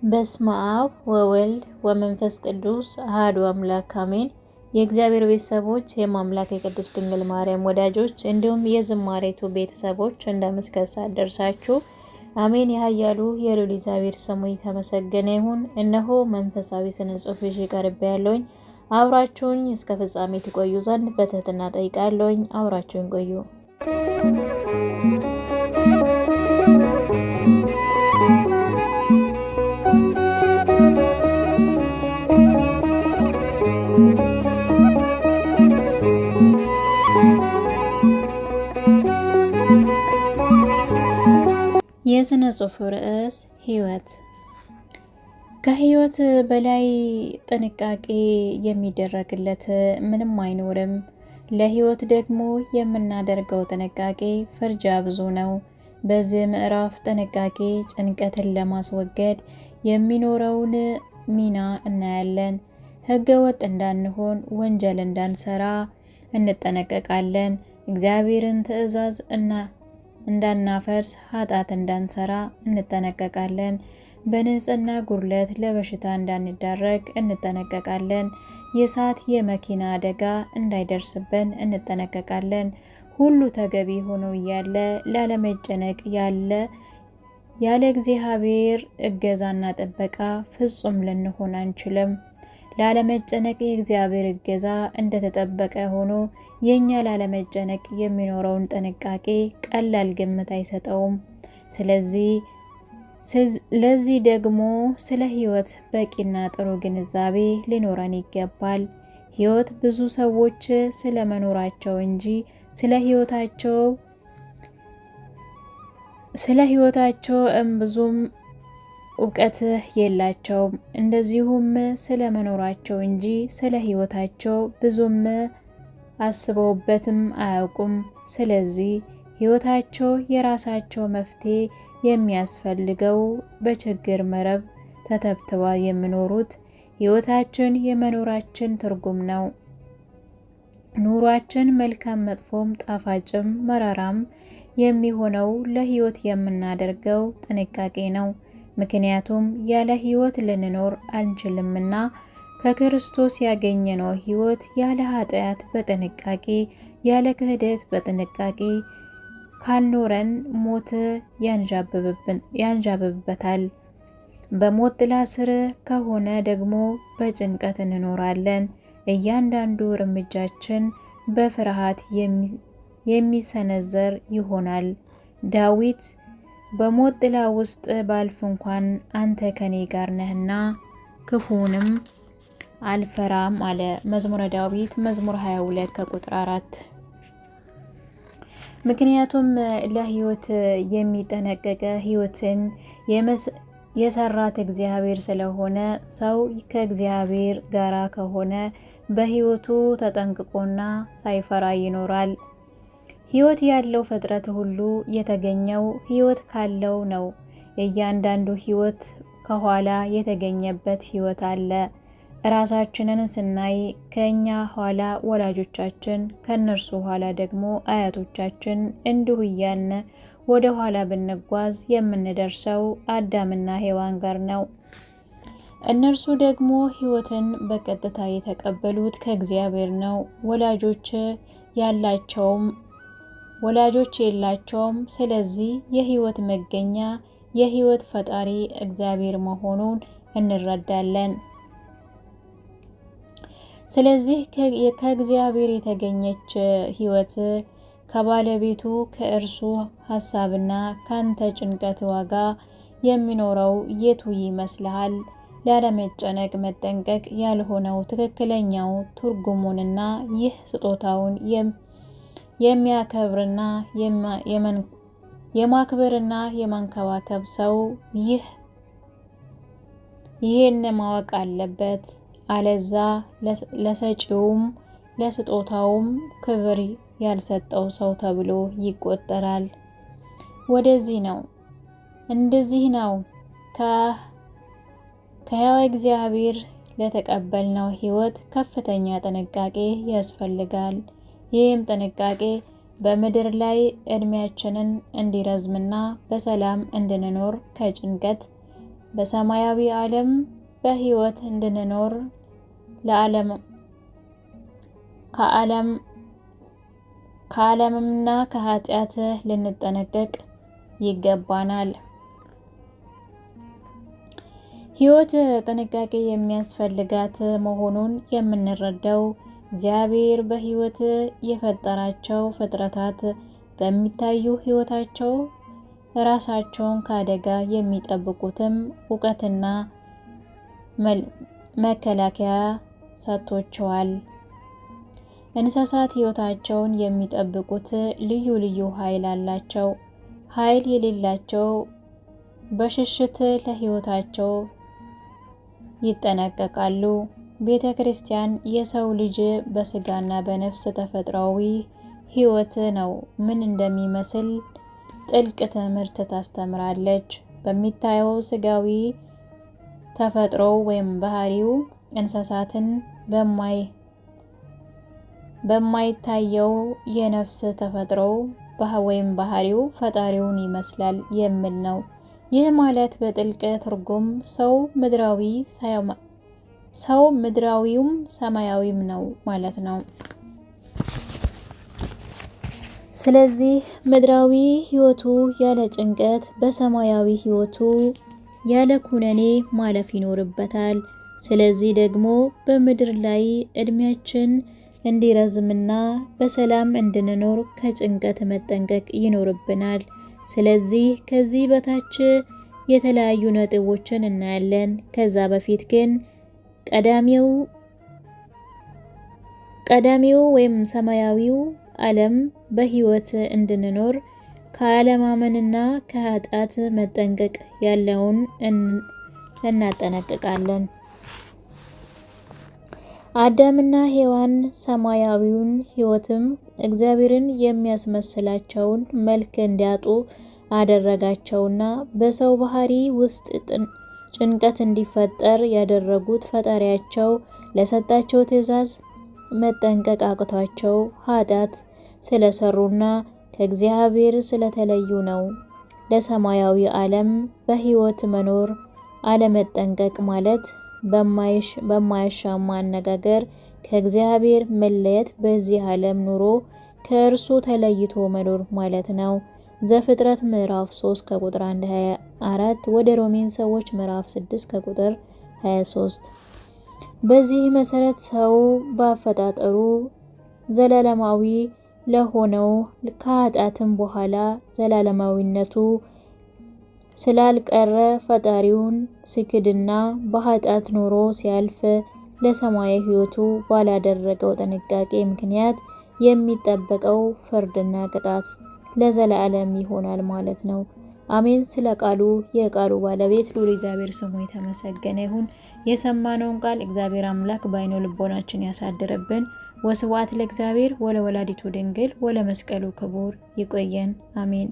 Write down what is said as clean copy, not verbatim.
በስመ አብ ወወልድ ወመንፈስ ቅዱስ አሐዱ አምላክ አሜን። የእግዚአብሔር ቤተሰቦች የማምላክ የቅድስት ድንግል ማርያም ወዳጆች እንዲሁም የዝማሬቱ ቤተሰቦች እንደምስከሳ ደርሳችሁ አሜን። የኃያሉ የልዑል እግዚአብሔር ስሙ የተመሰገነ ይሁን። እነሆ መንፈሳዊ ስነ ጽሑፍ ይዤ ቀርቤያለሁኝ። አብራችሁኝ እስከ ፍጻሜ ትቆዩ ዘንድ በትህትና ጠይቃለሁኝ። አብራችሁኝ ቆዩ። የስነ ጽሑፍ ርዕስ ሕይወት። ከሕይወት በላይ ጥንቃቄ የሚደረግለት ምንም አይኖርም። ለሕይወት ደግሞ የምናደርገው ጥንቃቄ ፍርጃ ብዙ ነው። በዚህ ምዕራፍ ጥንቃቄ ጭንቀትን ለማስወገድ የሚኖረውን ሚና እናያለን። ሕገ ወጥ እንዳንሆን፣ ወንጀል እንዳንሰራ እንጠነቀቃለን። እግዚአብሔርን ትእዛዝ እንዳናፈርስ፣ ኃጢአት እንዳንሰራ እንጠነቀቃለን። በንጽህና ጉድለት ለበሽታ እንዳንዳረግ እንጠነቀቃለን። የእሳት የመኪና አደጋ እንዳይደርስብን እንጠነቀቃለን። ሁሉ ተገቢ ሆኖ እያለ ላለመጨነቅ ያለ እግዚአብሔር እገዛና ጥበቃ ፍጹም ልንሆን አንችልም። ላለመጨነቅ የእግዚአብሔር እገዛ እንደተጠበቀ ሆኖ የኛ ላለመጨነቅ የሚኖረውን ጥንቃቄ ቀላል ግምት አይሰጠውም። ለዚህ ደግሞ ስለ ሕይወት በቂና ጥሩ ግንዛቤ ሊኖረን ይገባል። ሕይወት ብዙ ሰዎች ስለ መኖራቸው እንጂ ስለ ሕይወታቸው ብዙም እውቀት የላቸውም። እንደዚሁም ስለ መኖራቸው እንጂ ስለ ሕይወታቸው ብዙም አስበውበትም አያውቁም። ስለዚህ ሕይወታቸው የራሳቸው መፍትሔ የሚያስፈልገው በችግር መረብ ተተብትባ የሚኖሩት ሕይወታችን የመኖራችን ትርጉም ነው። ኑሯችን መልካም መጥፎም ጣፋጭም መራራም የሚሆነው ለሕይወት የምናደርገው ጥንቃቄ ነው። ምክንያቱም ያለ ሕይወት ልንኖር አንችልምና። ከክርስቶስ ያገኘነው ሕይወት ያለ ኃጢአት በጥንቃቄ ያለ ክህደት በጥንቃቄ ካልኖረን ሞት ያንዣብብበታል። በሞት ጥላ ስር ከሆነ ደግሞ በጭንቀት እንኖራለን። እያንዳንዱ እርምጃችን በፍርሃት የሚሰነዘር ይሆናል። ዳዊት በሞት ጥላ ውስጥ ባልፍ እንኳን አንተ ከኔ ጋር ነህና ክፉንም አልፈራም አለ። መዝሙረ ዳዊት መዝሙር 22 ከቁጥር 4። ምክንያቱም ለሕይወት የሚጠነቀቀ ሕይወትን የሰራት እግዚአብሔር ስለሆነ። ሰው ከእግዚአብሔር ጋር ከሆነ በሕይወቱ ተጠንቅቆና ሳይፈራ ይኖራል። ሕይወት ያለው ፍጥረት ሁሉ የተገኘው ሕይወት ካለው ነው። እያንዳንዱ ሕይወት ከኋላ የተገኘበት ሕይወት አለ። ራሳችንን ስናይ ከእኛ ኋላ ወላጆቻችን፣ ከእነርሱ ኋላ ደግሞ አያቶቻችን እንዲሁ እያልን ወደ ኋላ ብንጓዝ የምንደርሰው አዳምና ሔዋን ጋር ነው። እነርሱ ደግሞ ሕይወትን በቀጥታ የተቀበሉት ከእግዚአብሔር ነው። ወላጆች የላቸውም። ስለዚህ የሕይወት መገኛ የሕይወት ፈጣሪ እግዚአብሔር መሆኑን እንረዳለን። ስለዚህ ከእግዚአብሔር የተገኘች ሕይወት ከባለቤቱ ከእርሱ ሐሳብና ካንተ ጭንቀት ዋጋ የሚኖረው የቱ ይመስልሃል? ላለመጨነቅ መጠንቀቅ ያልሆነው ትክክለኛው ትርጉሙንና ይህ ስጦታውን የሚያከብርና የማክበርና የማንከባከብ ሰው ይሄን ማወቅ አለበት። አለዛ ለሰጪውም ለስጦታውም ክብር ያልሰጠው ሰው ተብሎ ይቆጠራል። እንደዚህ ነው ከሕያው እግዚአብሔር ለተቀበልነው ሕይወት ከፍተኛ ጥንቃቄ ያስፈልጋል። ይህም ጥንቃቄ በምድር ላይ ዕድሜያችንን እንዲረዝምና በሰላም እንድንኖር ከጭንቀት በሰማያዊ ዓለም በሕይወት እንድንኖር ከዓለምና ከኃጢአት ልንጠነቀቅ ይገባናል። ሕይወት ጥንቃቄ የሚያስፈልጋት መሆኑን የምንረዳው እግዚአብሔር በሕይወት የፈጠራቸው ፍጥረታት በሚታዩ ሕይወታቸው ራሳቸውን ከአደጋ የሚጠብቁትም እውቀትና መከላከያ ሰጥቷቸዋል። እንስሳት ሕይወታቸውን የሚጠብቁት ልዩ ልዩ ኃይል አላቸው። ኃይል የሌላቸው በሽሽት ለሕይወታቸው ይጠነቀቃሉ። ቤተ ክርስቲያን የሰው ልጅ በስጋና በነፍስ ተፈጥሯዊ ሕይወት ነው ምን እንደሚመስል ጥልቅ ትምህርት ታስተምራለች። በሚታየው ስጋዊ ተፈጥሮ ወይም ባህሪው እንስሳትን በማይታየው የነፍስ ተፈጥሮ ወይም ባህሪው ፈጣሪውን ይመስላል የሚል ነው። ይህ ማለት በጥልቅ ትርጉም ሰው ምድራዊውም ሰማያዊም ነው ማለት ነው። ስለዚህ ምድራዊ ሕይወቱ ያለ ጭንቀት፣ በሰማያዊ ሕይወቱ ያለ ኩነኔ ማለፍ ይኖርበታል። ስለዚህ ደግሞ በምድር ላይ እድሜያችን እንዲረዝምና በሰላም እንድንኖር ከጭንቀት መጠንቀቅ ይኖርብናል። ስለዚህ ከዚህ በታች የተለያዩ ነጥቦችን እናያለን። ከዛ በፊት ግን ቀዳሚው ወይም ሰማያዊው ዓለም በሕይወት እንድንኖር ከአለማመንና ከኃጢአት መጠንቀቅ ያለውን እናጠነቅቃለን። አዳምና ሔዋን ሰማያዊውን ሕይወትም እግዚአብሔርን የሚያስመስላቸውን መልክ እንዲያጡ አደረጋቸውና በሰው ባህሪ ውስጥ ጭንቀት እንዲፈጠር ያደረጉት ፈጣሪያቸው ለሰጣቸው ትእዛዝ መጠንቀቅ አቅቷቸው ኃጢአት ስለሰሩና ከእግዚአብሔር ስለተለዩ ነው። ለሰማያዊ ዓለም በሕይወት መኖር አለመጠንቀቅ ማለት በማያሻማ አነጋገር ከእግዚአብሔር መለየት፣ በዚህ ዓለም ኑሮ ከእርሱ ተለይቶ መኖር ማለት ነው። ዘፍጥረት ምዕራፍ 3 ከቁጥር 1-24 ወደ ሮሜን ሰዎች ምዕራፍ 6 ከቁጥር 23። በዚህ መሰረት ሰው በአፈጣጠሩ ዘላለማዊ ለሆነው ከኃጢአትም በኋላ ዘላለማዊነቱ ስላልቀረ ፈጣሪውን ሲክድና በኃጢአት ኑሮ ሲያልፍ ለሰማያዊ ሕይወቱ ባላደረገው ጥንቃቄ ምክንያት የሚጠበቀው ፍርድና ቅጣት ለዘላለም ይሆናል ማለት ነው። አሜን። ስለ ቃሉ የቃሉ ባለቤት ልዑል እግዚአብሔር ስሙ የተመሰገነ ይሁን። የሰማነውን ቃል እግዚአብሔር አምላክ በዓይነ ልቦናችን ያሳድርብን። ወስብሐት ለእግዚአብሔር ወለወላዲቱ ድንግል ወለመስቀሉ ክቡር። ይቆየን። አሜን።